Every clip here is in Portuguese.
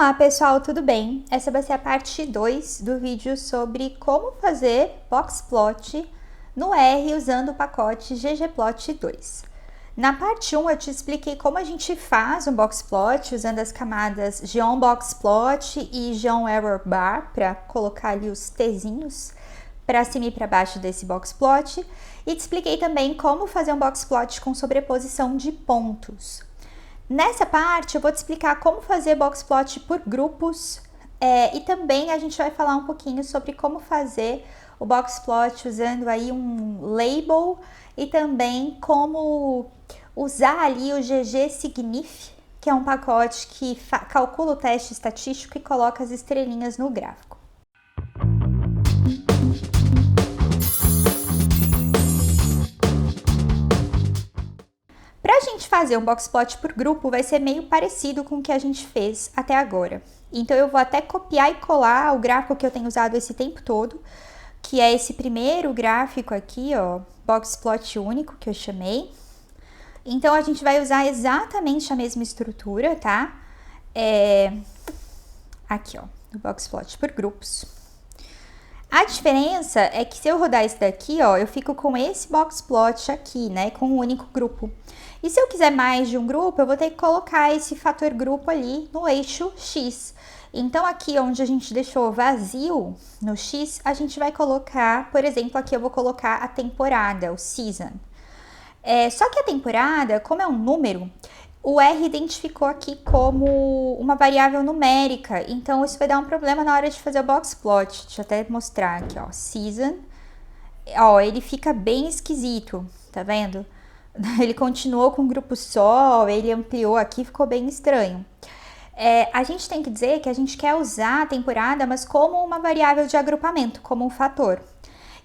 Olá pessoal, tudo bem? Essa vai ser a parte 2 do vídeo sobre como fazer boxplot no R usando o pacote ggplot 2. Na parte 1 eu te expliquei como a gente faz um boxplot usando as camadas geonboxplot e geonerrorbar para colocar ali os Tzinhos para cima e para baixo desse boxplot, e te expliquei também como fazer um boxplot com sobreposição de pontos. Nessa parte eu vou te explicar como fazer boxplot por grupos e também a gente vai falar um pouquinho sobre como fazer o boxplot usando aí um label e também como usar ali o ggsignif, que é um pacote que calcula o teste estatístico e coloca as estrelinhas no gráfico. Para a gente fazer um boxplot por grupo, vai ser meio parecido com o que a gente fez até agora. Então, eu vou até copiar e colar o gráfico que eu tenho usado esse tempo todo, que é esse primeiro gráfico aqui, ó, boxplot único, que eu chamei. Então, a gente vai usar exatamente a mesma estrutura, tá? Aqui, ó, do boxplot por grupos. A diferença é que se eu rodar esse daqui, ó, eu fico com esse boxplot aqui, né, com um único grupo. E se eu quiser mais de um grupo, eu vou ter que colocar esse fator grupo ali no eixo X. Então, aqui onde a gente deixou vazio no X, a gente vai colocar, por exemplo, aqui eu vou colocar a temporada, o season. Só que a temporada, como é um número, o R identificou aqui como uma variável numérica, então isso vai dar um problema na hora de fazer o boxplot. Deixa eu até mostrar aqui, ó, season. Ó, ele fica bem esquisito, tá vendo? Ele continuou com um grupo só, ele ampliou aqui, ficou bem estranho. A gente tem que dizer que a gente quer usar a temporada, mas como uma variável de agrupamento, como um fator.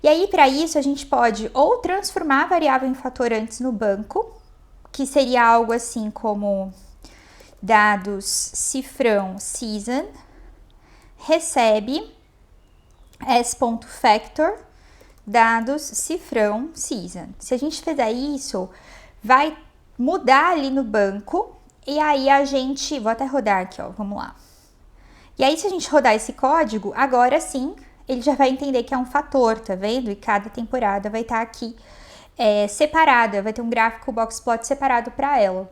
E aí, para isso, a gente pode ou transformar a variável em fator antes no banco, que seria algo assim como dados cifrão season, recebe s.factor, dados cifrão season. Se a gente fizer isso, vai mudar ali no banco, e aí a gente, vou até rodar aqui, ó, vamos lá. E aí, se a gente rodar esse código, agora sim, ele já vai entender que é um fator, tá vendo? E cada temporada vai estar aqui separada, vai ter um gráfico boxplot separado para ela.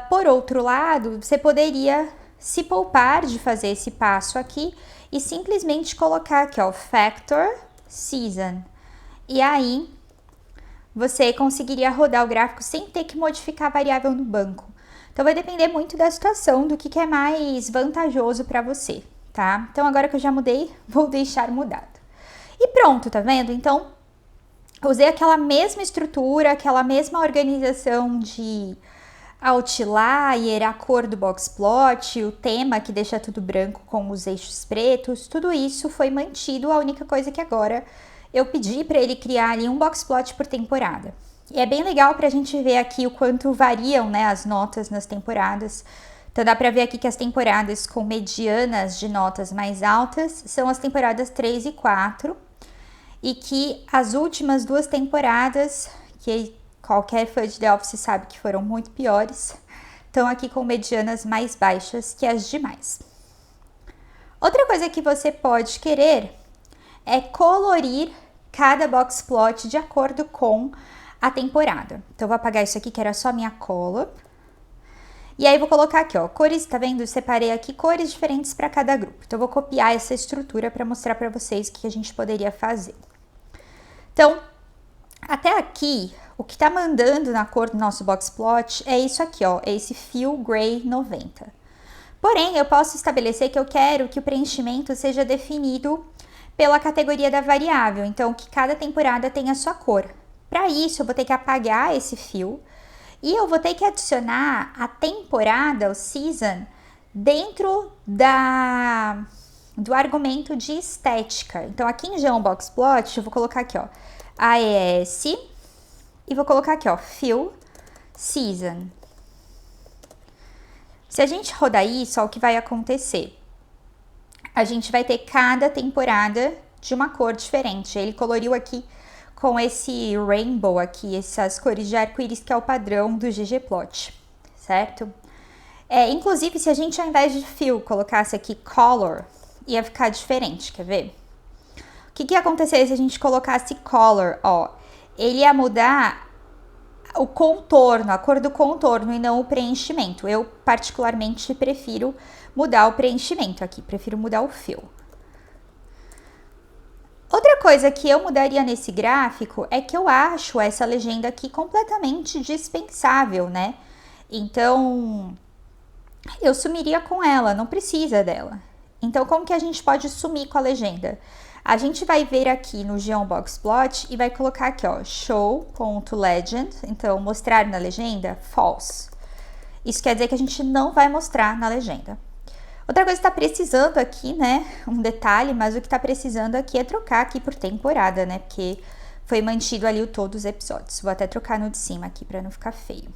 Por outro lado, você poderia se poupar de fazer esse passo aqui e simplesmente colocar aqui, ó, factor season. E aí, você conseguiria rodar o gráfico sem ter que modificar a variável no banco. Então, vai depender muito da situação, do que é mais vantajoso para você, tá? Então, agora que eu já mudei, vou deixar mudado. E pronto, tá vendo? Então, usei aquela mesma estrutura, aquela mesma organização de outlier, a cor do boxplot, o tema que deixa tudo branco com os eixos pretos, tudo isso foi mantido. A única coisa que agora eu pedi para ele criar ali um boxplot por temporada. E é bem legal para a gente ver aqui o quanto variam, né, as notas nas temporadas. Então dá para ver aqui que as temporadas com medianas de notas mais altas são as temporadas 3 e 4. E que as últimas duas temporadas, que qualquer fã de The Office sabe que foram muito piores, estão aqui com medianas mais baixas que as demais. Outra coisa que você pode querer é colorir cada boxplot de acordo com a temporada. Então, eu vou apagar isso aqui, que era só minha cola. E aí, vou colocar aqui, ó, cores, tá vendo? Eu separei aqui cores diferentes para cada grupo. Então, eu vou copiar essa estrutura para mostrar para vocês o que a gente poderia fazer. Então, até aqui, o que tá mandando na cor do nosso boxplot é isso aqui, ó, é esse Fill Gray 90. Porém, eu posso estabelecer que eu quero que o preenchimento seja definido pela categoria da variável, então que cada temporada tenha a sua cor. Para isso, eu vou ter que apagar esse fill e eu vou ter que adicionar a temporada, o season, dentro do argumento de estética. Então, aqui em geonboxplot, eu vou colocar aqui, ó, AES, e vou colocar aqui, ó, fill season. Se a gente rodar isso, ó, o que vai acontecer? A gente vai ter cada temporada de uma cor diferente. Ele coloriu aqui com esse rainbow aqui, essas cores de arco-íris que é o padrão do ggplot, certo? Inclusive, se a gente ao invés de fill colocasse aqui color, ia ficar diferente, quer ver? O que ia acontecer se a gente colocasse color, ó? Ele ia mudar o contorno, a cor do contorno e não o preenchimento. Eu particularmente prefiro mudar o preenchimento aqui, prefiro mudar o fill. Outra coisa que eu mudaria nesse gráfico é que eu acho essa legenda aqui completamente dispensável, né? Então, eu sumiria com ela, não precisa dela. Então, como que a gente pode sumir com a legenda? A gente vai ver aqui no Geonboxplot e vai colocar aqui, ó, show.legend, então mostrar na legenda, false. Isso quer dizer que a gente não vai mostrar na legenda. Outra coisa que está precisando aqui, né, um detalhe, mas o que está precisando aqui é trocar aqui por temporada, né, porque foi mantido ali todos os episódios. Vou até trocar no de cima aqui para não ficar feio.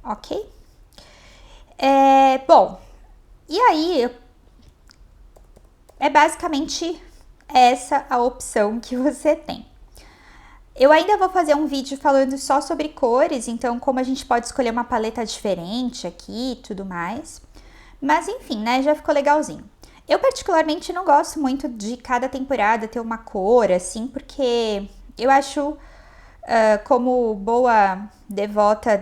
Ok? Bom, e aí, é basicamente essa a opção que você tem. Eu ainda vou fazer um vídeo falando só sobre cores, então como a gente pode escolher uma paleta diferente aqui e tudo mais. Mas enfim, né, já ficou legalzinho. Eu particularmente não gosto muito de cada temporada ter uma cor, assim, porque eu acho, como boa devota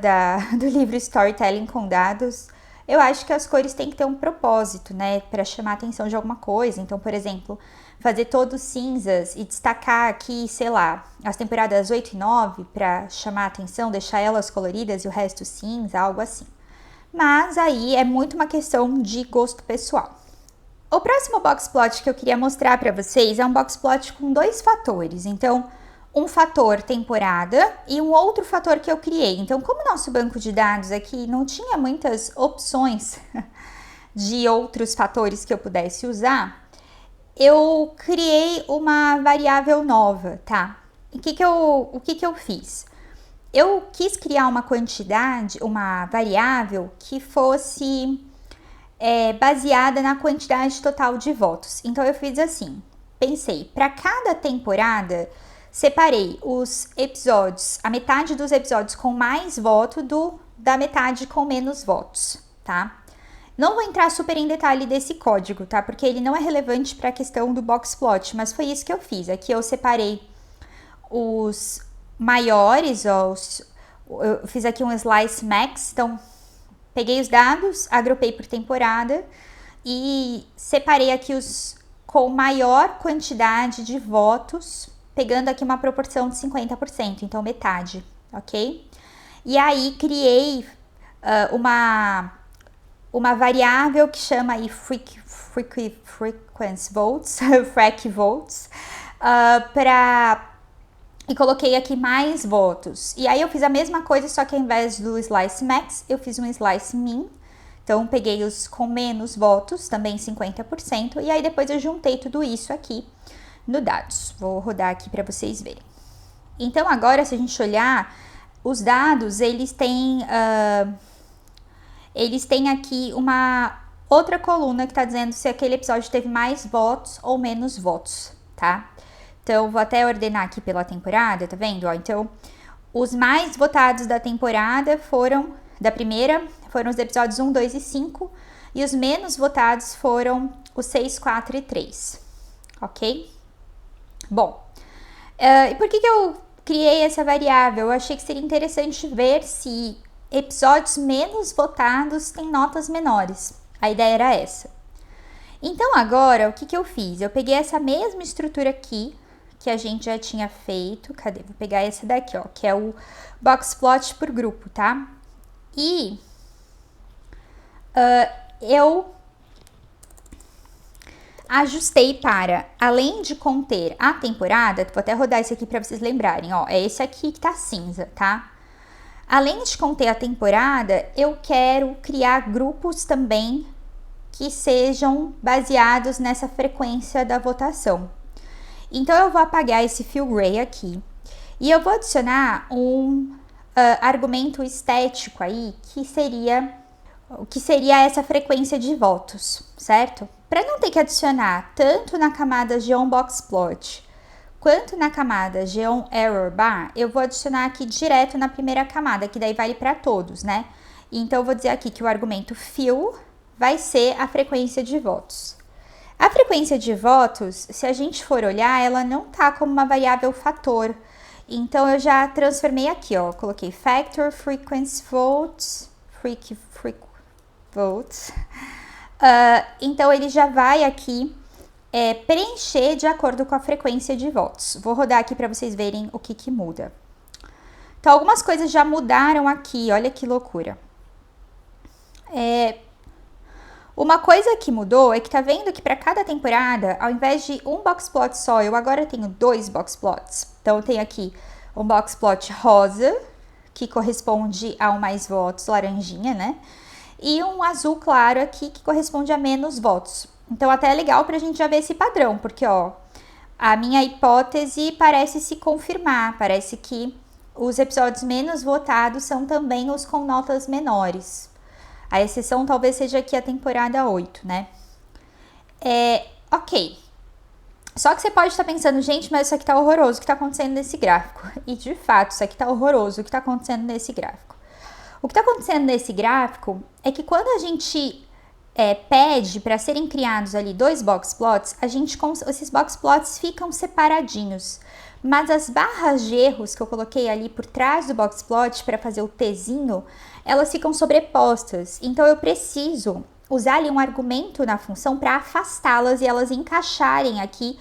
do livro Storytelling com Dados, eu acho que as cores têm que ter um propósito, né, para chamar a atenção de alguma coisa. Então, por exemplo, fazer todos cinzas e destacar aqui, sei lá, as temporadas 8 e 9 para chamar a atenção, deixar elas coloridas e o resto cinza, algo assim. Mas aí é muito uma questão de gosto pessoal. O próximo boxplot que eu queria mostrar para vocês é um boxplot com dois fatores. Então, um fator temporada e um outro fator que eu criei. Então, como o nosso banco de dados aqui não tinha muitas opções de outros fatores que eu pudesse usar, eu criei uma variável nova, tá? E o que que eu fiz? Eu quis criar uma quantidade, uma variável que fosse baseada na quantidade total de votos. Então, eu fiz assim, pensei, para cada temporada, separei os episódios, a metade dos episódios com mais voto da metade com menos votos, tá? Não vou entrar super em detalhe desse código, tá? Porque ele não é relevante para a questão do boxplot, mas foi isso que eu fiz. Aqui eu separei os maiores, ó, eu fiz aqui um slice max, então peguei os dados, agrupei por temporada e separei aqui os com maior quantidade de votos, pegando aqui uma proporção de 50%, então metade, ok? E aí criei uma variável que chama aí frequency votes, frac votes, e coloquei aqui mais votos. E aí eu fiz a mesma coisa, só que ao invés do slice max, eu fiz um slice min. Então, peguei os com menos votos, também 50%, e aí depois eu juntei tudo isso aqui no dados. Vou rodar aqui para vocês verem. Então, agora, se a gente olhar, os dados, eles têm aqui uma outra coluna que está dizendo se aquele episódio teve mais votos ou menos votos, tá? Então, vou até ordenar aqui pela temporada, tá vendo? Ó, então, os mais votados da temporada da primeira, foram os episódios 1, 2 e 5, e os menos votados foram os 6, 4 e 3, ok? Bom, e por que eu criei essa variável? Eu achei que seria interessante ver se episódios menos votados têm notas menores. A ideia era essa. Então, agora, o que eu fiz? Eu peguei essa mesma estrutura aqui, que a gente já tinha feito. Cadê? Vou pegar essa daqui, ó, que é o boxplot por grupo, tá? E eu ajustei para, além de conter a temporada, vou até rodar esse aqui para vocês lembrarem, ó, é esse aqui que tá cinza, tá? Além de conter a temporada, eu quero criar grupos também que sejam baseados nessa frequência da votação. Então, eu vou apagar esse fill gray aqui e eu vou adicionar um argumento estético aí, que seria essa frequência de votos, certo? Para não ter que adicionar tanto na camada Geonboxplot quanto na camada Geonerrorbar, eu vou adicionar aqui direto na primeira camada, que daí vale para todos, né? Então, eu vou dizer aqui que o argumento fill vai ser a frequência de votos. A frequência de votos, se a gente for olhar, ela não tá como uma variável fator. Então, eu já transformei aqui, ó. Coloquei factor frequency votes, votes. Então, ele já vai aqui preencher de acordo com a frequência de votos. Vou rodar aqui para vocês verem o que muda. Então, algumas coisas já mudaram aqui, olha que loucura. Uma coisa que mudou é que tá vendo que para cada temporada, ao invés de um box plot só, eu agora tenho 2 box plots. Então, eu tenho aqui um box plot rosa, que corresponde ao mais votos, laranjinha, né? E um azul claro aqui, que corresponde a menos votos. Então, até é legal pra gente já ver esse padrão, porque, ó, a minha hipótese parece se confirmar. Parece que os episódios menos votados são também os com notas menores. A exceção talvez seja aqui a temporada 8, né? Ok. Só que você pode estar pensando, gente, mas isso aqui tá horroroso, o que tá acontecendo nesse gráfico? E, de fato, isso aqui tá horroroso, o que tá acontecendo nesse gráfico? O que tá acontecendo nesse gráfico é que quando a gente pede para serem criados ali 2 box plots, esses box plots ficam separadinhos. Mas as barras de erros que eu coloquei ali por trás do box plot para fazer o Tzinho, elas ficam sobrepostas. Então, eu preciso usar ali um argumento na função para afastá-las e elas encaixarem aqui,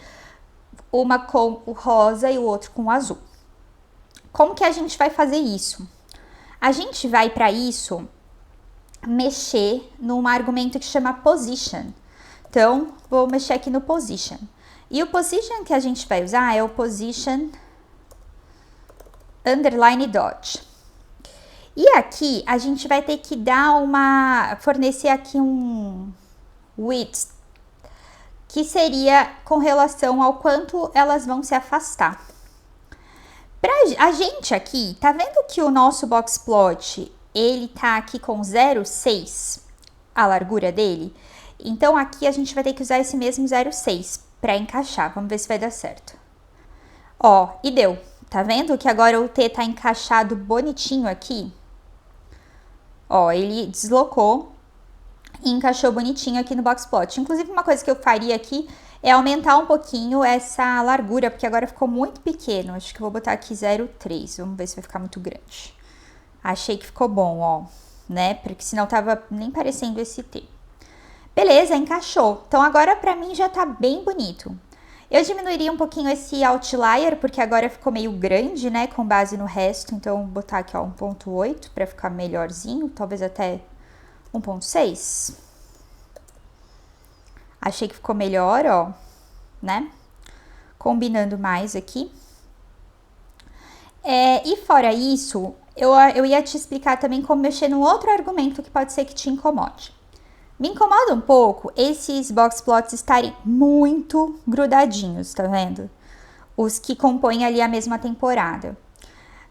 uma com o rosa e o outro com o azul. Como que a gente vai fazer isso? A gente vai, para isso, mexer num argumento que chama position. Então, vou mexer aqui no position. E o position que a gente vai usar é o position underline dodge. E aqui, a gente vai ter que fornecer aqui um width, que seria com relação ao quanto elas vão se afastar. A gente aqui, tá vendo que o nosso box plot, ele tá aqui com 0,6, a largura dele? Então, aqui a gente vai ter que usar esse mesmo 0,6 para encaixar. Vamos ver se vai dar certo. Ó, e deu. Tá vendo que agora o T tá encaixado bonitinho aqui? Ó, ele deslocou e encaixou bonitinho aqui no box plot. Inclusive, uma coisa que eu faria aqui é aumentar um pouquinho essa largura, porque agora ficou muito pequeno. Acho que eu vou botar aqui 0,3. Vamos ver se vai ficar muito grande. Achei que ficou bom, ó, né? Porque senão tava nem parecendo esse T. Beleza, encaixou. Então, agora pra mim já tá bem bonito. Eu diminuiria um pouquinho esse outlier, porque agora ficou meio grande, né? Com base no resto. Então, vou botar aqui, ó, 1.8 pra ficar melhorzinho. Talvez até 1.6. Achei que ficou melhor, ó, né? Combinando mais aqui. E fora isso, eu ia te explicar também como mexer num outro argumento que pode ser que te incomode. Me incomoda um pouco esses box plots estarem muito grudadinhos, tá vendo? Os que compõem ali a mesma temporada.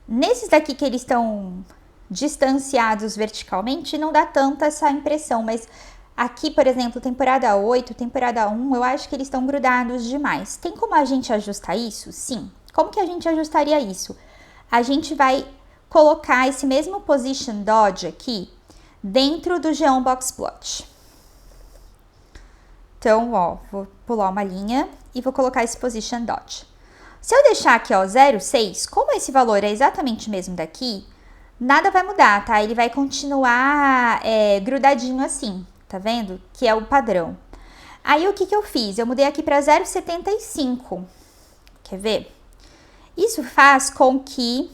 Nesses daqui que eles estão distanciados verticalmente, não dá tanta essa impressão, mas aqui, por exemplo, temporada 8, temporada 1, eu acho que eles estão grudados demais. Tem como a gente ajustar isso? Sim. Como que a gente ajustaria isso? A gente vai colocar esse mesmo position dodge aqui dentro do Geon box plot. Então, ó, vou pular uma linha e vou colocar esse position dodge. Se eu deixar aqui, ó, 0,6, como esse valor é exatamente o mesmo daqui, nada vai mudar, tá? Ele vai continuar grudadinho assim, tá vendo? Que é o padrão. Aí, o que eu fiz? Eu mudei aqui para 0,75. Quer ver? Isso faz com que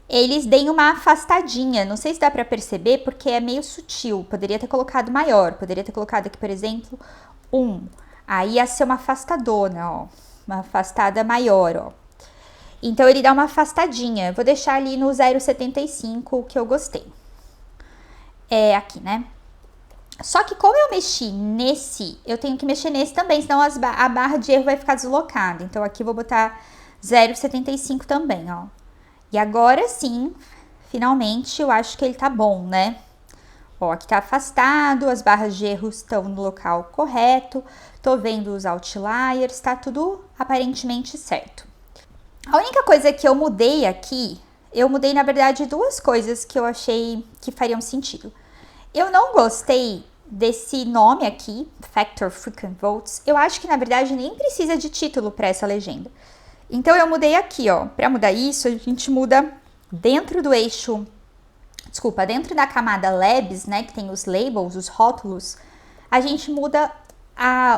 eles deem uma afastadinha. Não sei se dá para perceber, porque é meio sutil. Poderia ter colocado maior. Poderia ter colocado aqui, por exemplo, 1. Aí ia ser uma afastadona, ó. Uma afastada maior, ó. Então, ele dá uma afastadinha. Vou deixar ali no 0,75, que eu gostei. Aqui, né? Só que como eu mexi nesse, eu tenho que mexer nesse também, senão a barra de erro vai ficar deslocada. Então, aqui eu vou botar 0,75 também, ó. E agora sim, finalmente, eu acho que ele tá bom, né? Ó, aqui tá afastado, as barras de erro estão no local correto, tô vendo os outliers, tá tudo aparentemente certo. A única coisa que eu mudei aqui eu mudei, na verdade, duas coisas que eu achei que fariam sentido. Eu não gostei desse nome aqui, Factor Frequent Votes. Eu acho que, na verdade, nem precisa de título para essa legenda. Então, eu mudei aqui, ó. Para mudar isso, a gente muda dentro do eixo... Desculpa, dentro da camada Labs, né, que tem os labels, os rótulos, a gente muda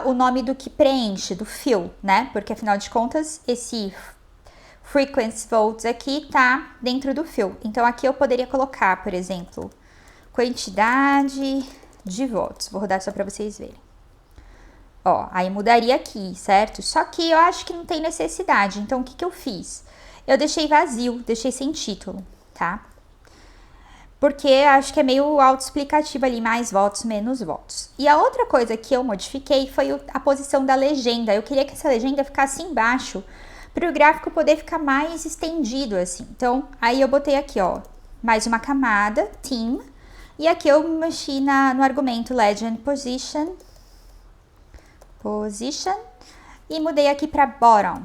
o nome do que preenche, do fill, né? Porque, afinal de contas, esse Frequency Votes aqui tá dentro do fill. Então, aqui eu poderia colocar, por exemplo, quantidade de votos. Vou rodar só para vocês verem. Ó, aí mudaria aqui, certo? Só que eu acho que não tem necessidade. Então, o que eu fiz? Eu deixei vazio, deixei sem título, tá? Porque acho que é meio autoexplicativo ali, mais votos, menos votos. E a outra coisa que eu modifiquei foi a posição da legenda. Eu queria que essa legenda ficasse embaixo, para o gráfico poder ficar mais estendido, assim. Então, aí eu botei aqui, ó, mais uma camada, Team, e aqui eu mexi no argumento Legend Position, e mudei aqui para Bottom.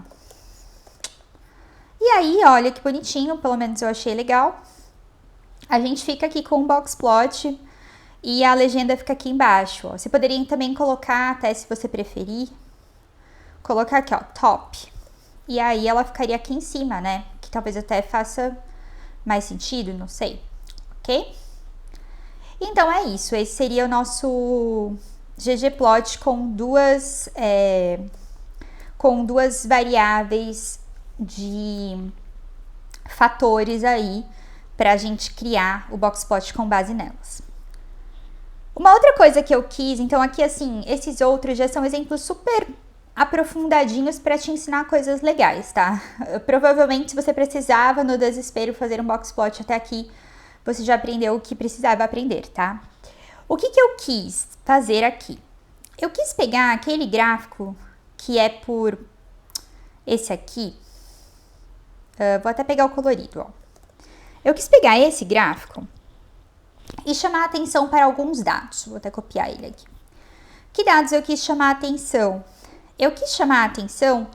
E aí, olha que bonitinho, pelo menos eu achei legal. A gente fica aqui com o boxplot e a legenda fica aqui embaixo, ó. Você poderia também colocar, até se você preferir, colocar aqui, ó, Top. E aí ela ficaria aqui em cima, né? Que talvez até faça mais sentido, não sei. Ok? Então é isso. Esse seria o nosso ggplot com duas variáveis de fatores aí para a gente criar o boxplot com base nelas. Uma outra coisa que eu quis, então aqui assim, esses outros já são exemplos super aprofundadinhos para te ensinar coisas legais, tá? Provavelmente, se você precisava no desespero fazer um boxplot até aqui, você já aprendeu o que precisava aprender, tá? O que eu quis fazer aqui? Eu quis pegar aquele gráfico que é por esse aqui. Vou até pegar o colorido, ó. Eu quis pegar esse gráfico e chamar a atenção para alguns dados. Vou até copiar ele aqui. Que dados eu quis chamar a atenção? Eu quis chamar a atenção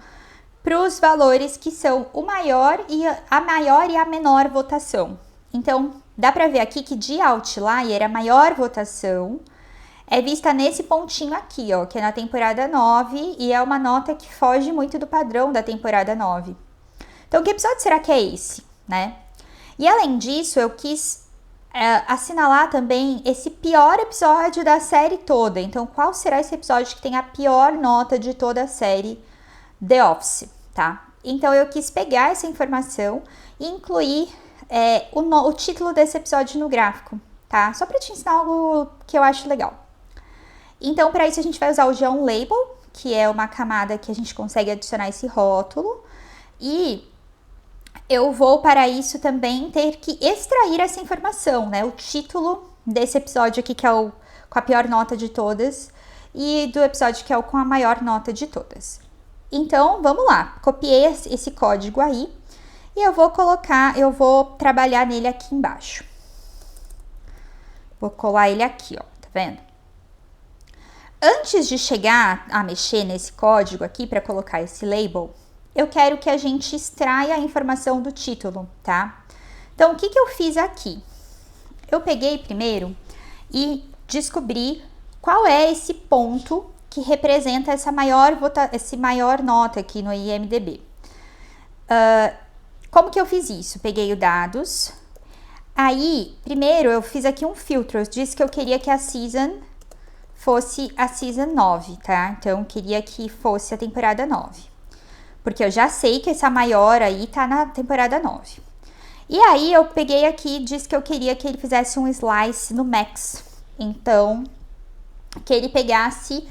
para os valores que são a maior e a menor votação. Então, dá para ver aqui que de outlier, a maior votação é vista nesse pontinho aqui, ó, que é na temporada 9 e é uma nota que foge muito do padrão da temporada 9. Então, que episódio será que é esse, né? E além disso, eu quis assinalar também esse pior episódio da série toda. Então, qual será esse episódio que tem a pior nota de toda a série The Office, tá? Então, eu quis pegar essa informação e incluir o título desse episódio no gráfico, tá? Só para te ensinar algo que eu acho legal. Então, para isso, a gente vai usar o Geom Label, que é uma camada que a gente consegue adicionar esse rótulo. E eu vou, para isso, também ter que extrair essa informação, né? O título desse episódio aqui, que é o com a pior nota de todas, e do episódio que é o com a maior nota de todas. Então, vamos lá. Copiei esse código aí e eu vou trabalhar nele aqui embaixo. Vou colar ele aqui, ó, tá vendo? Antes de chegar a mexer nesse código aqui para colocar esse label, eu quero que a gente extraia a informação do título, tá? Então, o que eu fiz aqui? Eu peguei primeiro e descobri qual é esse ponto que representa essa maior nota aqui no IMDb. Como que eu fiz isso? Peguei os dados. Aí, primeiro, eu fiz aqui um filtro. Eu disse que eu queria que a season fosse a season 9, tá? Então, eu queria que fosse a temporada 9. Porque eu já sei que essa maior aí tá na temporada 9. E aí, eu peguei aqui e disse que eu queria que ele fizesse um slice no max. Então, que ele pegasse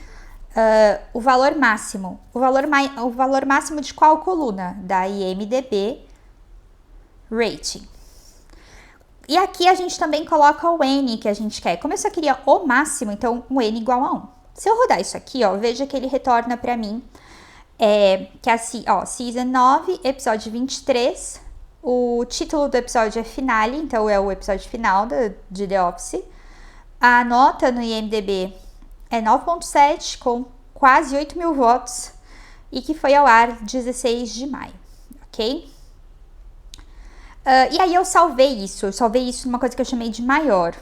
o valor máximo. O valor máximo de qual coluna? Da IMDb Rating. E aqui a gente também coloca o N que a gente quer. Como eu só queria o máximo, então o N igual a 1. Se eu rodar isso aqui, ó, veja que ele retorna para mim que Season 9, episódio 23. O título do episódio é Finale, então é o episódio final de The Office. A nota no IMDb é 9.7, com quase 8 mil votos, e que foi ao ar 16 de maio, ok? E aí eu salvei isso numa coisa que eu chamei de maior,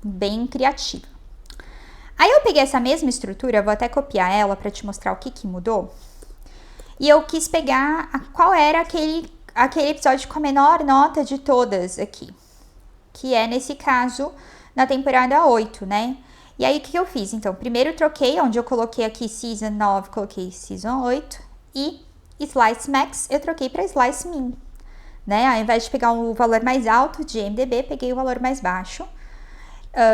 bem criativa. Aí eu peguei essa mesma estrutura, vou até copiar ela para te mostrar o que mudou. E eu quis pegar qual era aquele episódio com a menor nota de todas aqui. Que é, nesse caso, na temporada 8, né? E aí, o que eu fiz? Então, primeiro troquei, onde eu coloquei aqui Season 9, coloquei Season 8. E Slice Max, eu troquei para Slice Min. Né? Ao invés de pegar o valor mais alto de IMDb, peguei o valor mais baixo.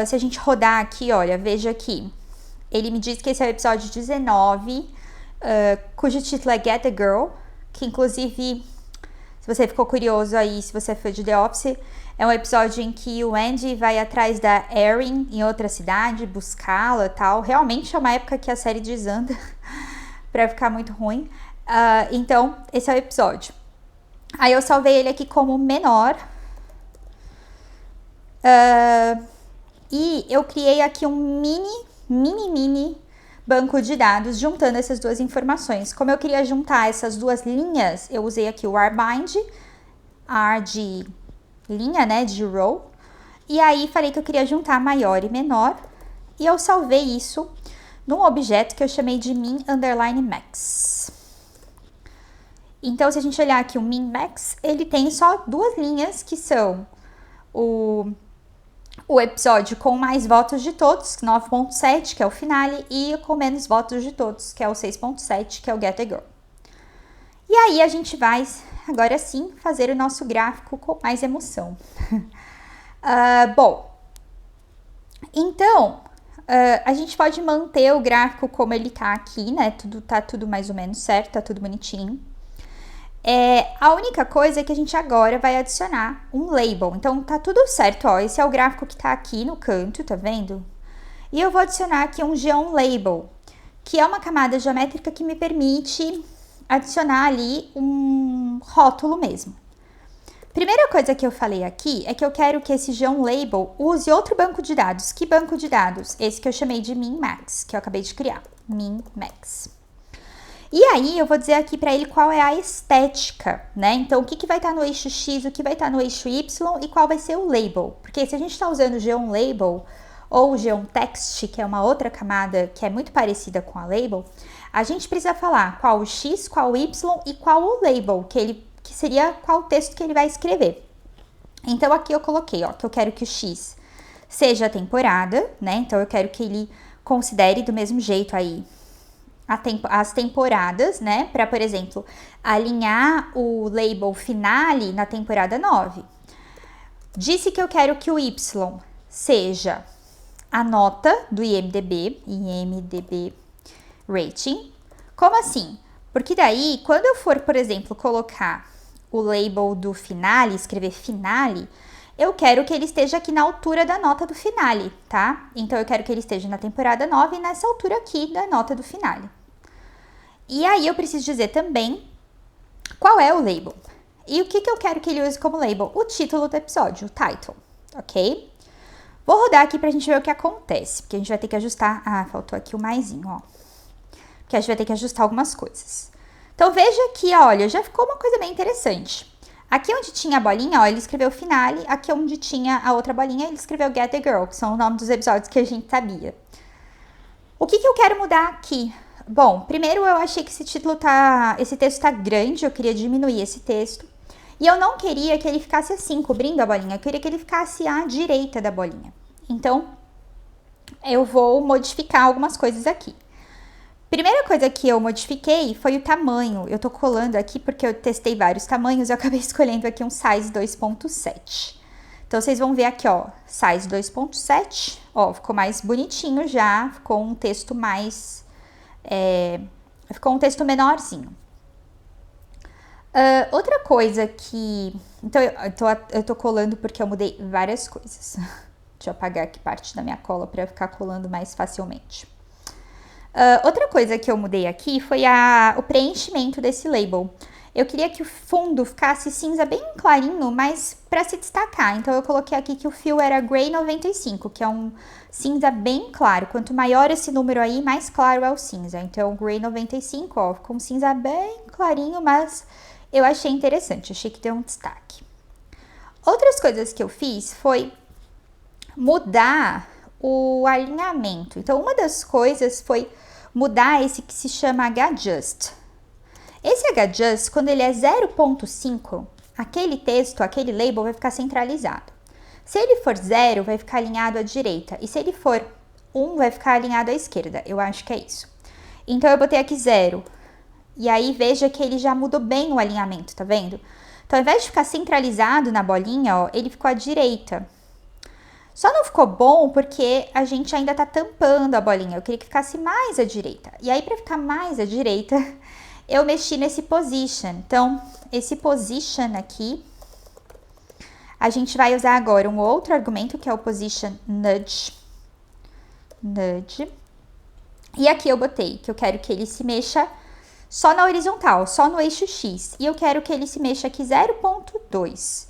Se a gente rodar aqui, olha, veja aqui. Ele me diz que esse é o episódio 19, cujo título é Get the Girl, que inclusive, se você ficou curioso aí, se você é fã de The Office, é um episódio em que o Andy vai atrás da Erin em outra cidade, buscá-la e tal. Realmente é uma época que a série desanda pra ficar muito ruim. Então, esse é o episódio. Aí eu salvei ele aqui como menor. E eu criei aqui um mini banco de dados juntando essas duas informações. Como eu queria juntar essas duas linhas, eu usei aqui o rbind, R de linha, né, de row. E aí falei que eu queria juntar maior e menor. E eu salvei isso num objeto que eu chamei de min_max. Então, se a gente olhar aqui o min_max, ele tem só duas linhas, que são o episódio com mais votos de todos, 9.7, que é o finale, e com menos votos de todos, que é o 6.7, que é o Get the Girl. E aí a gente vai, agora sim, fazer o nosso gráfico com mais emoção. Bom, então, a gente pode manter o gráfico como ele tá aqui, né? Tá tudo mais ou menos certo, tá tudo bonitinho. A única coisa é que a gente agora vai adicionar um label. Então, tá tudo certo, ó. Esse é o gráfico que tá aqui no canto, tá vendo? E eu vou adicionar aqui um Geom Label, que é uma camada geométrica que me permite adicionar ali um rótulo mesmo. Primeira coisa que eu falei aqui é que eu quero que esse Geom Label use outro banco de dados. Que banco de dados? Esse que eu chamei de min_max, que eu acabei de criar. min_max. E aí, eu vou dizer aqui para ele qual é a estética, né? Então, o que vai estar no eixo X, o que vai estar no eixo Y e qual vai ser o label. Porque se a gente está usando o Geom Label ou o Geom Text, que é uma outra camada que é muito parecida com a label, a gente precisa falar qual o X, qual o Y e qual o label, que seria qual o texto que ele vai escrever. Então, aqui eu coloquei, ó, que eu quero que o X seja a temporada, né? Então, eu quero que ele considere do mesmo jeito aí as temporadas, né? Para, por exemplo, alinhar o label finale na temporada 9. Disse que eu quero que o Y seja a nota do IMDb Rating. Como assim? Porque daí, quando eu for, por exemplo, colocar o label do finale, escrever finale, eu quero que ele esteja aqui na altura da nota do finale, tá? Então, eu quero que ele esteja na temporada 9 nessa altura aqui da nota do finale. E aí, eu preciso dizer também qual é o label. E o que eu quero que ele use como label? O título do episódio, o title, ok? Vou rodar aqui pra gente ver o que acontece, porque a gente vai ter que ajustar... Ah, faltou aqui o maisinho, ó. Porque a gente vai ter que ajustar algumas coisas. Então, veja aqui, olha, já ficou uma coisa bem interessante. Aqui onde tinha a bolinha, ó, ele escreveu finale. Aqui onde tinha a outra bolinha, ele escreveu Get the Girl, que são o nome dos episódios que a gente sabia. O que eu quero mudar aqui? Bom, primeiro eu achei que esse texto tá grande, eu queria diminuir esse texto. E eu não queria que ele ficasse assim, cobrindo a bolinha, eu queria que ele ficasse à direita da bolinha. Então, eu vou modificar algumas coisas aqui. Primeira coisa que eu modifiquei foi o tamanho. Eu tô colando aqui porque eu testei vários tamanhos, eu acabei escolhendo aqui um size 2.7. Então, vocês vão ver aqui, ó, size 2.7, ó, ficou mais bonitinho já, ficou um texto mais... ficou um texto menorzinho. Outra coisa que... Então, eu tô colando porque eu mudei várias coisas. Deixa eu apagar aqui parte da minha cola para ficar colando mais facilmente. Outra coisa que eu mudei aqui foi o preenchimento desse label. Eu queria que o fundo ficasse cinza bem clarinho, mas para se destacar. Então, eu coloquei aqui que o fio era Gray 95, que é um cinza bem claro. Quanto maior esse número aí, mais claro é o cinza. Então, Gray 95, ó, ficou um cinza bem clarinho, mas eu achei interessante. Achei que deu um destaque. Outras coisas que eu fiz foi mudar o alinhamento. Então, uma das coisas foi mudar esse que se chama H-Just. Esse H-Just, quando ele é 0.5, aquele texto, aquele label vai ficar centralizado. Se ele for 0, vai ficar alinhado à direita. E se ele for 1, vai ficar alinhado à esquerda. Eu acho que é isso. Então, eu botei aqui 0. E aí, veja que ele já mudou bem o alinhamento, tá vendo? Então, ao invés de ficar centralizado na bolinha, ó, ele ficou à direita. Só não ficou bom porque a gente ainda tá tampando a bolinha. Eu queria que ficasse mais à direita. E aí, para ficar mais à direita, eu mexi nesse position. Então, esse position aqui, a gente vai usar agora um outro argumento, que é o position nudge. Nudge. E aqui eu botei que eu quero que ele se mexa só na horizontal, só no eixo X. E eu quero que ele se mexa aqui 0.2,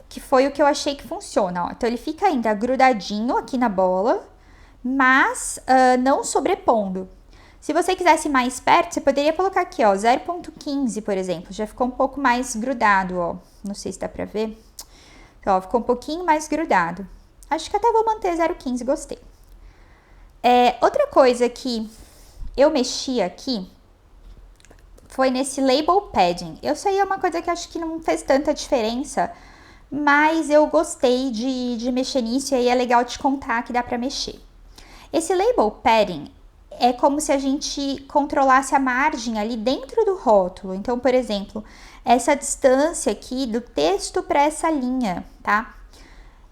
que foi o que eu achei que funciona. Ó. Então, ele fica ainda grudadinho aqui na bola, mas não sobrepondo. Se você quisesse mais perto, você poderia colocar aqui, ó, 0.15, por exemplo. Já ficou um pouco mais grudado, ó. Não sei se dá pra ver. Então, ó, ficou um pouquinho mais grudado. Acho que até vou manter 0.15, gostei. Outra coisa que eu mexi aqui foi nesse label padding. Isso aí é uma coisa que acho que não fez tanta diferença, mas eu gostei de mexer nisso e aí é legal te contar que dá pra mexer. Esse label padding é como se a gente controlasse a margem ali dentro do rótulo. Então, por exemplo, essa distância aqui do texto para essa linha, tá?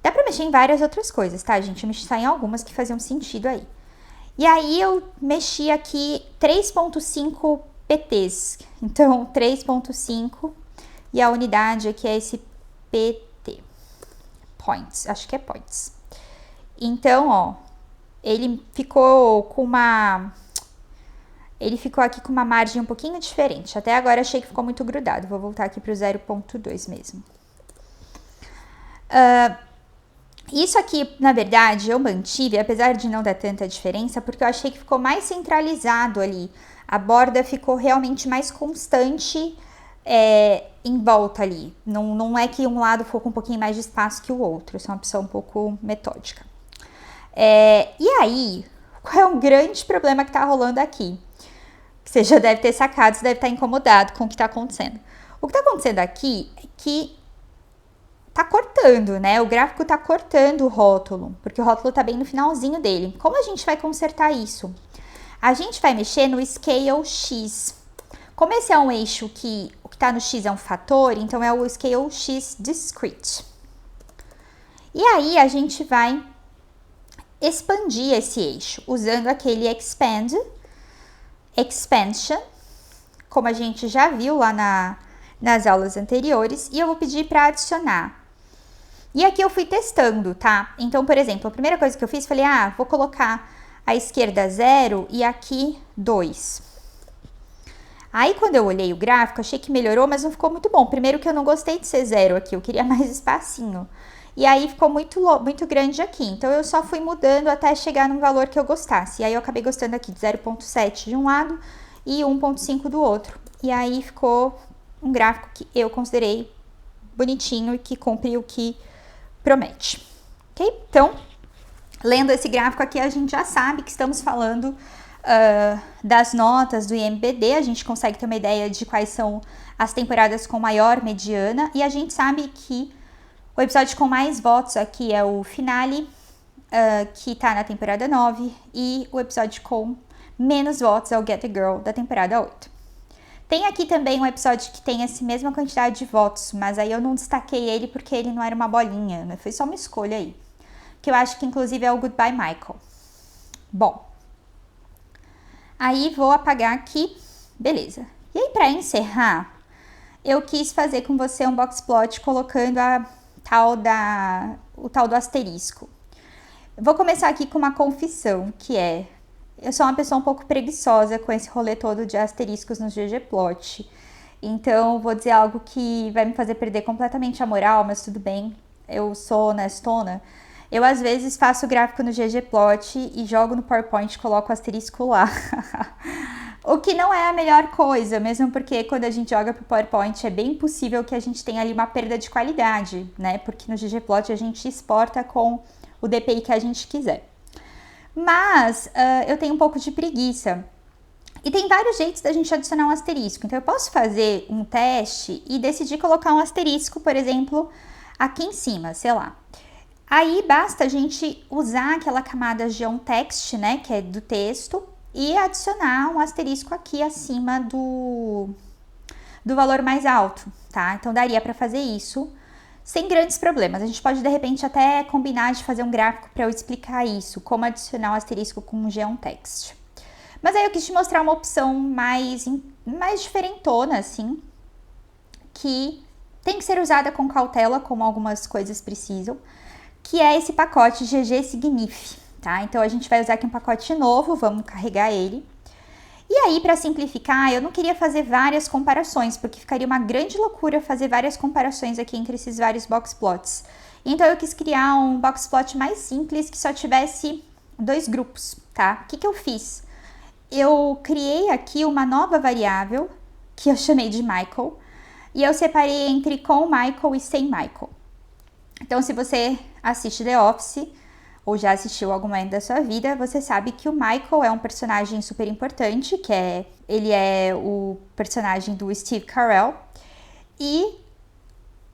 Dá pra mexer em várias outras coisas, tá, gente? Eu mexi só em algumas que faziam sentido aí. E aí, eu mexi aqui 3.5 PTs. Então, 3.5 e a unidade aqui é esse PT. Points, acho que é points. Então, ó, ele ficou com uma... Ele ficou aqui com uma margem um pouquinho diferente. Até agora achei que ficou muito grudado. Vou voltar aqui para o 0.2 mesmo. Isso aqui, na verdade, eu mantive, apesar de não dar tanta diferença, porque eu achei que ficou mais centralizado ali. A borda ficou realmente mais constante em volta ali. Não é que um lado ficou com um pouquinho mais de espaço que o outro. Isso é uma opção um pouco metódica. E aí, qual é um grande problema que tá rolando aqui? Você já deve ter sacado, você deve estar incomodado com o que tá acontecendo. O que tá acontecendo aqui é que tá cortando, né? O gráfico tá cortando o rótulo, porque o rótulo tá bem no finalzinho dele. Como a gente vai consertar isso? A gente vai mexer no Scale X. Como esse é um eixo que o que tá no X é um fator, então é o Scale X Discrete. E aí a gente vai expandir esse eixo, usando aquele Expansion, como a gente já viu lá nas aulas anteriores, e eu vou pedir para adicionar. E aqui eu fui testando, tá? Então, por exemplo, a primeira coisa que eu fiz, falei, vou colocar à esquerda 0 e aqui 2. Aí, quando eu olhei o gráfico, achei que melhorou, mas não ficou muito bom. Primeiro que eu não gostei de ser 0 aqui, eu queria mais espacinho. E aí, ficou muito grande aqui. Então, eu só fui mudando até chegar num valor que eu gostasse. E aí, eu acabei gostando aqui de 0.7 de um lado e 1.5 do outro. E aí, ficou um gráfico que eu considerei bonitinho e que cumpre o que promete. Ok? Então, lendo esse gráfico aqui, a gente já sabe que estamos falando das notas do IMDb. A gente consegue ter uma ideia de quais são as temporadas com maior mediana. E a gente sabe que o episódio com mais votos aqui é o finale, que tá na temporada 9. E o episódio com menos votos é o Get the Girl, da temporada 8. Tem aqui também um episódio que tem essa mesma quantidade de votos, mas aí eu não destaquei ele porque ele não era uma bolinha, né? Foi só uma escolha aí. Que eu acho que inclusive é o Goodbye Michael. Bom, aí vou apagar aqui, beleza. E aí, para encerrar, eu quis fazer com você um boxplot colocando o tal do asterisco. Vou começar aqui com uma confissão, que é: eu sou uma pessoa um pouco preguiçosa com esse rolê todo de asteriscos no ggplot. Então, vou dizer algo que vai me fazer perder completamente a moral, mas tudo bem, eu sou honestona. Eu, às vezes, faço o gráfico no ggplot e jogo no PowerPoint e coloco o asterisco lá. O que não é a melhor coisa, mesmo porque quando a gente joga pro PowerPoint é bem possível que a gente tenha ali uma perda de qualidade, né? Porque no ggplot a gente exporta com o DPI que a gente quiser. Mas eu tenho um pouco de preguiça. E tem vários jeitos da gente adicionar um asterisco. Então eu posso fazer um teste e decidir colocar um asterisco, por exemplo, aqui em cima, sei lá. Aí basta a gente usar aquela camada geotext, né, que é do texto, e adicionar um asterisco aqui acima do valor mais alto, tá? Então daria para fazer isso sem grandes problemas. A gente pode de repente até combinar de fazer um gráfico para eu explicar isso, como adicionar um asterisco com um geotext. Mas aí eu quis te mostrar uma opção mais diferentona, assim, que tem que ser usada com cautela, como algumas coisas precisam, que é esse pacote GG Signif, tá? Então a gente vai usar aqui um pacote novo, vamos carregar ele. E aí, para simplificar, eu não queria fazer várias comparações, porque ficaria uma grande loucura fazer várias comparações aqui entre esses vários boxplots. Então eu quis criar um boxplot mais simples, que só tivesse 2 grupos, tá? O que eu fiz? Eu criei aqui uma nova variável, que eu chamei de Michael, e eu separei entre com Michael e sem Michael. Então, se você assiste The Office, ou já assistiu algum momento da sua vida, você sabe que o Michael é um personagem super importante, ele é o personagem do Steve Carell, e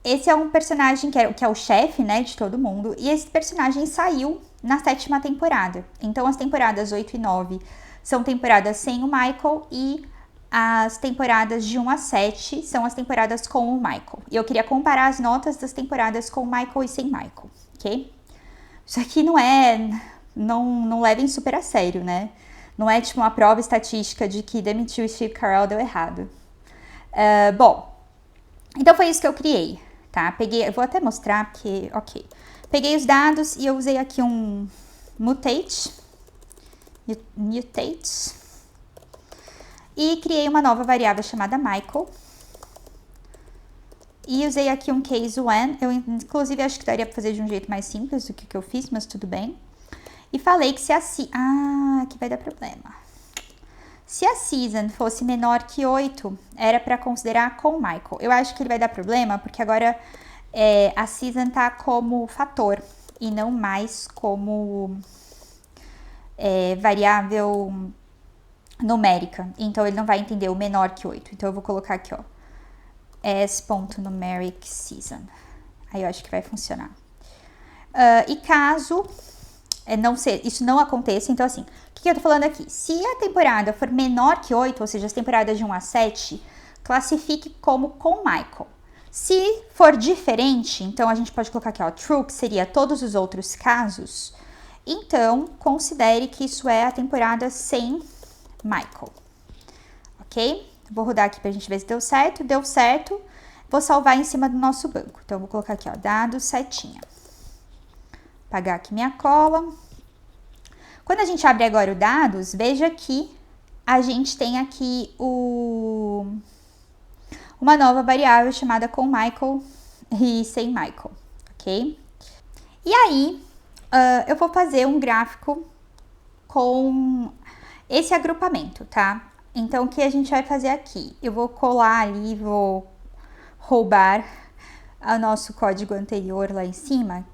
esse é um personagem que é o chefe, né, de todo mundo, e esse personagem saiu na 7ª temporada. Então, as temporadas 8 e 9 são temporadas sem o Michael e as temporadas de 1 a 7 são as temporadas com o Michael. E eu queria comparar as notas das temporadas com o Michael e sem Michael, ok? Isso aqui não levem super a sério, né? Não é tipo uma prova estatística de que demitir o Steve Carell deu errado. Bom, então foi isso que eu criei, tá? Eu vou até mostrar porque, ok. Peguei os dados e eu usei aqui um mutate, e criei uma nova variável chamada Michael. E usei aqui um case when, eu inclusive acho que daria para fazer de um jeito mais simples do que eu fiz, mas tudo bem. E falei que se a aqui vai dar problema. Se a season fosse menor que 8, era para considerar com o Michael. Eu acho que ele vai dar problema, porque agora a season tá como fator e não mais como variável numérica. Então ele não vai entender o menor que 8. Então eu vou colocar aqui, ó, as.numeric season. Aí eu acho que vai funcionar. E caso isso não aconteça, então assim, o que eu tô falando aqui? Se a temporada for menor que 8, ou seja, as temporadas de 1 a 7, classifique como com Michael. Se for diferente, então a gente pode colocar aqui, ó, true, que seria todos os outros casos, então considere que isso é a temporada sem Michael, ok? Vou rodar aqui pra gente ver se deu certo. Deu certo. Vou salvar em cima do nosso banco. Então, eu vou colocar aqui, ó, dados, setinha. Apagar aqui minha cola. Quando a gente abre agora o dados, veja que a gente tem aqui uma nova variável chamada com Michael e sem Michael, ok? E aí, eu vou fazer um gráfico com esse agrupamento, tá? Então, o que a gente vai fazer aqui? Eu vou colar ali, vou roubar o nosso código anterior lá em cima.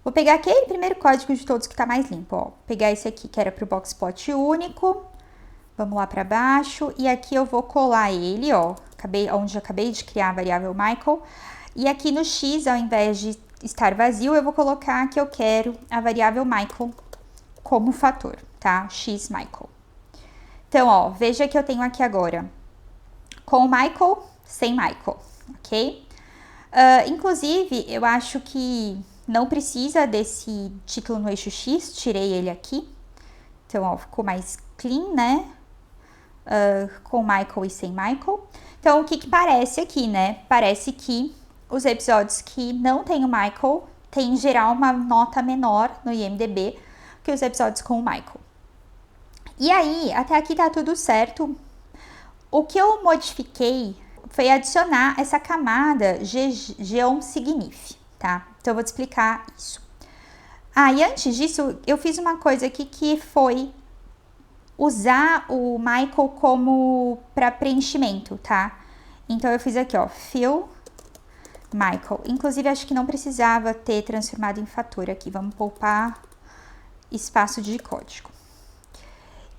Vou pegar aquele primeiro código de todos que tá mais limpo, ó. Vou pegar esse aqui que era pro boxplot único. Vamos lá para baixo. E aqui eu vou colar ele, ó, onde eu acabei de criar a variável Michael. E aqui no X, ao invés de estar vazio, eu vou colocar que eu quero a variável Michael como fator, tá? X Michael. Então, ó, veja que eu tenho aqui agora com Michael, sem Michael, ok? Inclusive, eu acho que não precisa desse título no eixo X, tirei ele aqui. Então, ó, ficou mais clean, né? Com Michael e sem Michael. Então, o que parece aqui, né? Parece que os episódios que não tem o Michael têm, em geral, uma nota menor no IMDb que os episódios com o Michael. E aí, até aqui tá tudo certo. O que eu modifiquei foi adicionar essa camada geonsignif, tá? Então, eu vou te explicar isso. E antes disso, eu fiz uma coisa aqui que foi usar o Michael como para preenchimento, tá? Então eu fiz aqui, ó, fill Michael. Inclusive acho que não precisava ter transformado em fator aqui, vamos poupar espaço de código.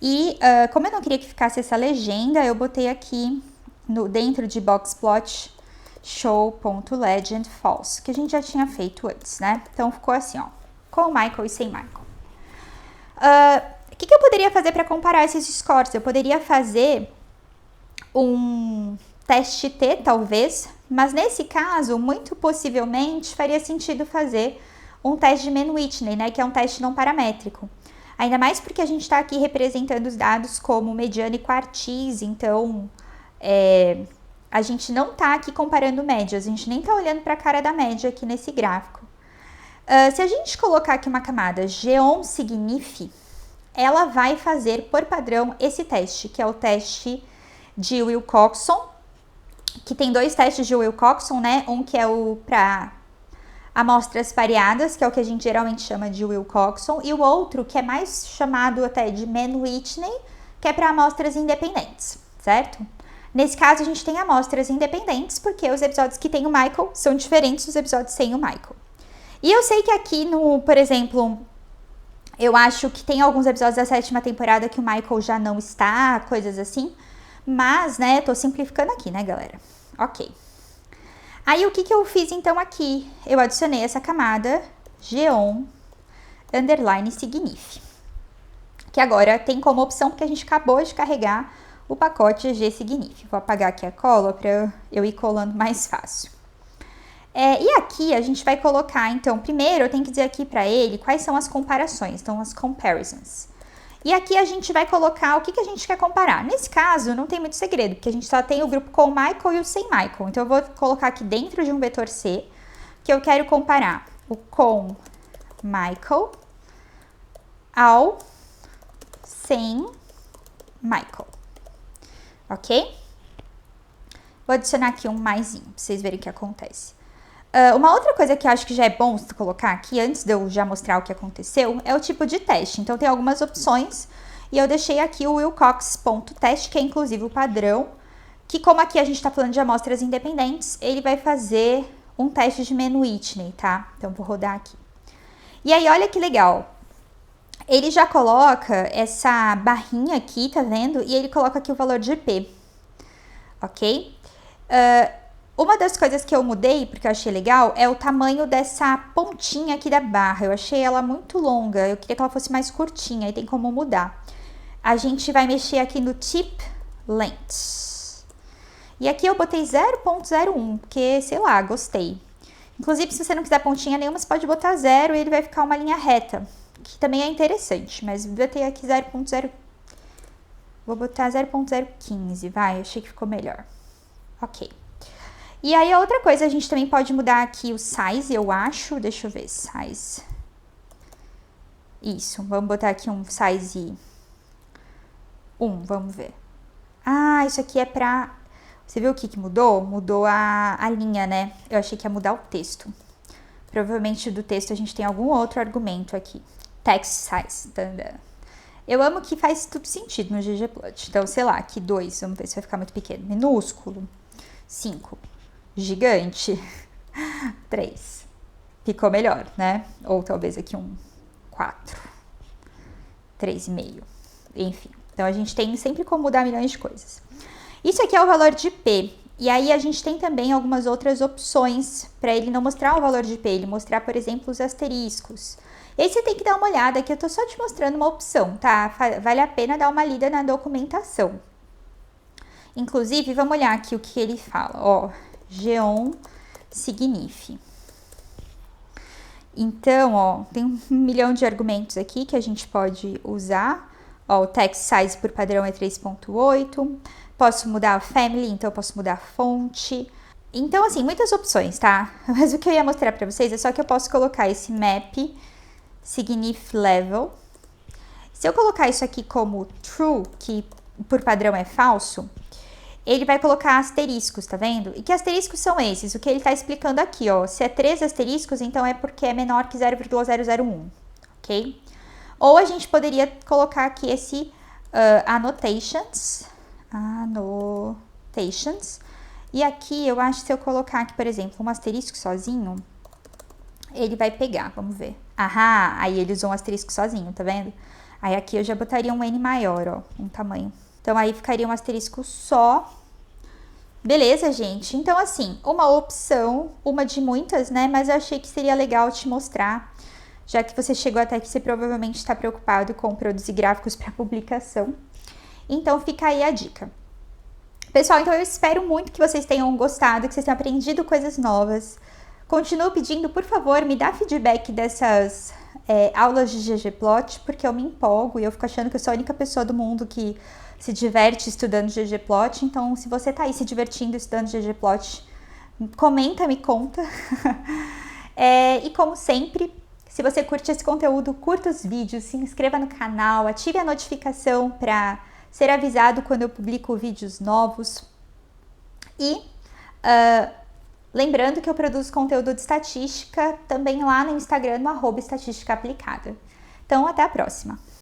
E como eu não queria que ficasse essa legenda, eu botei aqui dentro de boxplot show.legend false, que a gente já tinha feito antes, né? Então ficou assim, ó, com Michael e sem Michael. O que eu poderia fazer para comparar esses scores? Eu poderia fazer um teste T, talvez, mas nesse caso, muito possivelmente, faria sentido fazer um teste de Mann-Whitney, né, que é um teste não paramétrico. Ainda mais porque a gente está aqui representando os dados como mediana e quartis, então a gente não está aqui comparando médias, a gente nem está olhando para a cara da média aqui nesse gráfico. Se a gente colocar aqui uma camada geom signif, ela vai fazer por padrão esse teste, que é o teste de Wilcoxon, que tem dois testes de Wilcoxon, né? Um que é o para amostras pareadas, que é o que a gente geralmente chama de Wilcoxon, e o outro que é mais chamado até de Mann-Whitney, que é para amostras independentes, certo? Nesse caso, a gente tem amostras independentes, porque os episódios que tem o Michael são diferentes dos episódios sem o Michael. E eu sei que aqui por exemplo, eu acho que tem alguns episódios da 7ª temporada que o Michael já não está, coisas assim. Mas, né, tô simplificando aqui, né, galera? Ok. Aí, o que eu fiz, então, aqui? Eu adicionei essa camada geom underline signif. Que agora tem como opção, porque a gente acabou de carregar o pacote gsignif. Vou apagar aqui a cola para eu ir colando mais fácil. E aqui a gente vai colocar, então, primeiro eu tenho que dizer aqui para ele quais são as comparações, então as comparisons. E aqui a gente vai colocar o que a gente quer comparar. Nesse caso, não tem muito segredo, porque a gente só tem o grupo com Michael e o sem Michael. Então, eu vou colocar aqui dentro de um vetor C, que eu quero comparar o com Michael ao sem Michael. Ok? Vou adicionar aqui um maisinho, pra vocês verem o que acontece. Uma outra coisa que eu acho que já é bom colocar aqui, antes de eu já mostrar o que aconteceu, é o tipo de teste. Então, tem algumas opções, e eu deixei aqui o wilcox.test, que é inclusive o padrão, que como aqui a gente está falando de amostras independentes, ele vai fazer um teste de Mann-Whitney, tá? Então, vou rodar aqui. E aí, olha que legal. Ele já coloca essa barrinha aqui, tá vendo? E ele coloca aqui o valor de P, ok? Uma das coisas que eu mudei, porque eu achei legal, é o tamanho dessa pontinha aqui da barra. Eu achei ela muito longa, eu queria que ela fosse mais curtinha, e tem como mudar. A gente vai mexer aqui no tip length. E aqui eu botei 0.01, porque, sei lá, gostei. Inclusive, se você não quiser pontinha nenhuma, você pode botar 0 e ele vai ficar uma linha reta, que também é interessante, mas eu botei aqui 0.0... Vou botar 0.015, vai, achei que ficou melhor. Ok. E aí, a outra coisa, a gente também pode mudar aqui o size, eu acho. Deixa eu ver, size. Isso, vamos botar aqui um size 1, vamos ver. Ah, isso aqui é pra... Você viu o que mudou? Mudou a linha, né? Eu achei que ia mudar o texto. Provavelmente do texto a gente tem algum outro argumento aqui. Text size. Tadã. Eu amo que faz tudo sentido no ggplot. Então, sei lá, aqui 2, vamos ver se vai ficar muito pequeno. Minúsculo. 5. Gigante. 3. Ficou melhor, né? Ou talvez aqui um 4. 3,5. Enfim. Então, a gente tem sempre como mudar milhões de coisas. Isso aqui é o valor de P. E aí, a gente tem também algumas outras opções para ele não mostrar o valor de P. Ele mostrar, por exemplo, os asteriscos. E aí, você tem que dar uma olhada, que eu tô só te mostrando uma opção, tá? Vale a pena dar uma lida na documentação. Inclusive, vamos olhar aqui o que ele fala. Ó, geom signif. Então, ó, tem 1 milhão de argumentos aqui que a gente pode usar. Ó, o text size por padrão é 3.8. Posso mudar a family, então eu posso mudar a fonte. Então, assim, muitas opções, tá? Mas o que eu ia mostrar pra vocês é só que eu posso colocar esse map signif level. Se eu colocar isso aqui como true, que por padrão é falso, ele vai colocar asteriscos, tá vendo? E que asteriscos são esses? O que ele tá explicando aqui, ó. Se é 3 asteriscos, então é porque é menor que 0,001, ok? Ou a gente poderia colocar aqui esse Annotations. E aqui eu acho que se eu colocar aqui, por exemplo, um asterisco sozinho, ele vai pegar, vamos ver. Ahá, aí ele usou um asterisco sozinho, tá vendo? Aí aqui eu já botaria um N maior, ó, um tamanho. Então aí ficaria um asterisco só. Beleza, gente? Então assim, uma opção, uma de muitas, né? Mas eu achei que seria legal te mostrar, já que você chegou até aqui, você provavelmente está preocupado com produzir gráficos para publicação. Então fica aí a dica. Pessoal, então eu espero muito que vocês tenham gostado, que vocês tenham aprendido coisas novas. Continuo pedindo, por favor, me dá feedback dessas aulas de ggplot, porque eu me empolgo e eu fico achando que eu sou a única pessoa do mundo que se diverte estudando ggplot. Então, se você tá aí se divertindo estudando ggplot, comenta, me conta. E como sempre, se você curte esse conteúdo, curta os vídeos, se inscreva no canal, ative a notificação para ser avisado quando eu publico vídeos novos. E lembrando que eu produzo conteúdo de estatística também lá no Instagram, no @estatística aplicada. Então, até a próxima!